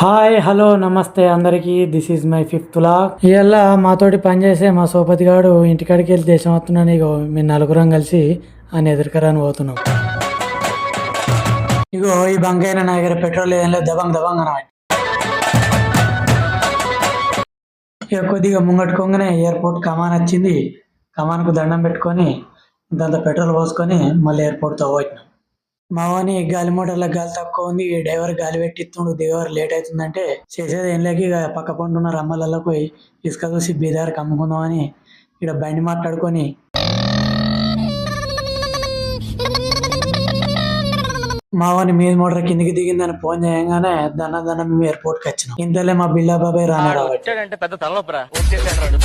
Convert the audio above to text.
Hi hello నమస్తే అందరికీ. This is my fifth vlog. ఇవాళ మాతోటి పనిచేసే మా సోపతి గాడు ఇంటికాడికి వెళ్ళి దేశం వస్తున్నాను. ఇగో మేము నలుగురం కలిసి ఆయన ఎదురుకరాని పోతున్నాం. ఇగో ఈ బంకైనా నా దగ్గర పెట్రోల్ ఏం లేదు, దబంగ్ దబంగ్ అన్నమాట. ఇక కొద్దిగా ముంగట్టుకోగానే ఎయిర్పోర్ట్ కమాన్ వచ్చింది. కమాన్కు దండం పెట్టుకొని దాంతో పెట్రోల్ పోసుకొని మళ్ళీ ఎయిర్పోర్ట్తో పోయినాం. మా వాని గాలి మోటార్ల గాలి తక్కువ ఉంది, డ్రైవర్ గాలి పెట్టిస్తుండు, డ్రైవర్ లేట్ అవుతుందంటే చేసేది ఏం లేక ఇక పక్క పండున్న రమ్మలలో పోయి ఇసుక చూసి బీదారికి అమ్ముకుందామని ఇక్కడ బండి మాట్లాడుకొని మా వాని మీద మోటార్ కిందికి దిగిందని ఫోన్ చేయగానే దన్న మేము ఎయిర్పోర్ట్కి వచ్చినాం. ఇంతలే మా బిల్లా బాబాయ్ రానాడు. పెద్ద తలనొప్పరా వచ్చేసాడు.